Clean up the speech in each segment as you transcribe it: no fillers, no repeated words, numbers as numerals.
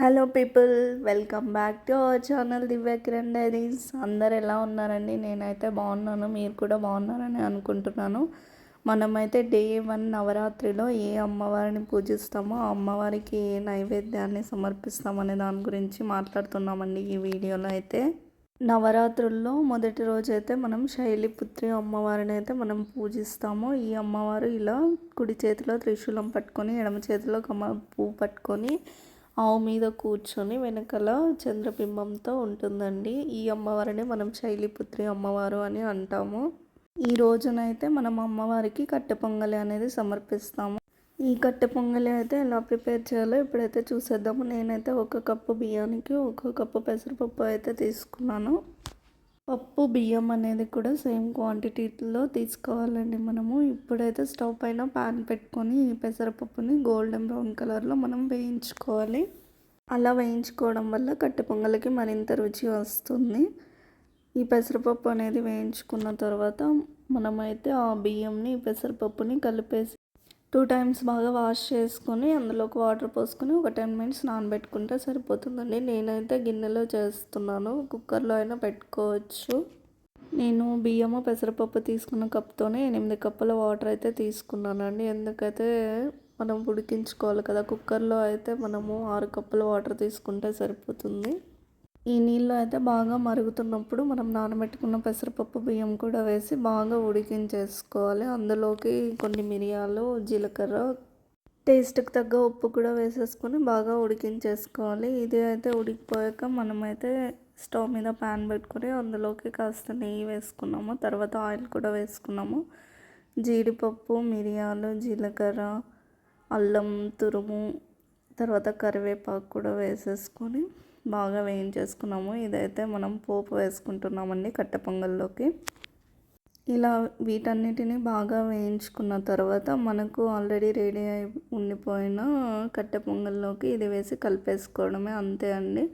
Hello people, welcome back to our channel Divya Kiran diaries. అందరు ఎలా ఉన్నారండి? నేనైతే బాగున్నాను, మీరు కూడా బాగున్నారని అనుకుంటున్నాను. మనమైతే డే 1 నవరాత్రిలో ఏ అమ్మవారిని పూజిస్తామో ఆ అమ్మవారికి ఏ నైవేద్యాన్ని సమర్పిస్తామనే దాని గురించి మాట్లాడుతున్నామండి ఈ వీడియోలో. అయితే నవరాత్రుల్లో మొదటి రోజు అయితే మనం శైలిపుత్రి అమ్మవారిని అయితే మనం పూజిస్తాము. ఈ అమ్మవారు ఇలా కుడి చేతిలో త్రిశూలం పట్టుకొని, ఎడమ చేతిలో కమల పువ్వు పట్టుకొని ఆవు మీద కూర్చొని వెనకాల చంద్రబింబంతో ఉంటుందండి. ఈ అమ్మవారిని మనం శైలిపుత్రి అమ్మవారు అని అంటాము. ఈ రోజునైతే మనం అమ్మవారికి కట్టె పొంగలి అనేది సమర్పిస్తాము. ఈ కట్టె పొంగలి అయితే ఎలా ప్రిపేర్ చేయాలో ఇప్పుడైతే చూసేద్దాము. నేనైతే 1 కప్పు బియ్యానికి 1 కప్పు పెసరపప్పు అయితే తీసుకున్నాను. పప్పు బియ్యం అనేది కూడా సేమ్ క్వాంటిటీలో తీసుకోవాలండి మనము. ఇప్పుడైతే స్టవ్ పైన ప్యాన్ పెట్టుకొని ఈ పెసరపప్పుని గోల్డెన్ బ్రౌన్ కలర్లో మనం వేయించుకోవాలి. అలా వేయించుకోవడం వల్ల కట్టె పొంగలికి మరింత రుచి వస్తుంది. ఈ పెసరపప్పు అనేది వేయించుకున్న తర్వాత మనమైతే ఆ బియ్యంని పెసరపప్పుని కలిపేసి 2 టైమ్స్ బాగా వాష్ చేసుకొని అందులోకి వాటర్ పోసుకొని ఒక 10 మినిట్స్ నానబెట్టుకుంటే సరిపోతుందండి. నేనైతే గిన్నెలో చేస్తున్నాను, కుక్కర్లో అయినా పెట్టుకోవచ్చు. నేను బియ్యము పెసరపప్పు తీసుకున్న కప్తోనే 8 కప్పుల వాటర్ అయితే తీసుకున్నానండి. ఎందుకైతే మనం ఉడికించుకోవాలి కదా, కుక్కర్లో అయితే మనము 6 కప్పుల వాటర్ తీసుకుంటే సరిపోతుంది. ఈ నీళ్ళు అయితే బాగా మరుగుతున్నప్పుడు మనం నానబెట్టుకున్న పెసరపప్పు బియ్యం కూడా వేసి బాగా ఉడికించేసుకోవాలి. అందులోకి కొన్ని మిరియాలు, జీలకర్ర, టేస్ట్కి తగ్గ ఉప్పు కూడా వేసేసుకొని బాగా ఉడికించేసుకోవాలి. ఇది అయితే ఉడికిపోయాక మనమైతే స్టవ్ మీద ప్యాన్ పెట్టుకొని అందులోకి కాస్త నెయ్యి వేసుకున్నాము. తర్వాత ఆయిల్ కూడా వేసుకున్నాము. జీడిపప్పు, మిరియాలు, జీలకర్ర, అల్లం తురుము, తర్వాత కరివేపాకు కూడా వేసేసుకొని బాగా వేయించేసుకున్నాము. ఇదైతే మనం పోపు వేసుకుంటున్నామండి కట్టె పొంగల్లోకి. ఇలా వీటన్నిటిని బాగా వేయించుకున్న తర్వాత మనకు ఆల్రెడీ రెడీ అయి ఉండిపోయిన కట్టె పొంగల్లోకి ఇది వేసి కలిపేసుకోవడమే, అంతే అండి.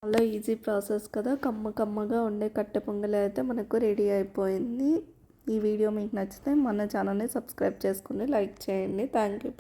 చాలా ఈజీ ప్రాసెస్ కదా. కమ్మగా ఉండే కట్టె పొంగలి అయితే మనకు రెడీ అయిపోయింది. ఈ వీడియో మీకు నచ్చితే మన ఛానల్ని సబ్స్క్రైబ్ చేసుకుని లైక్ చేయండి. Thank you.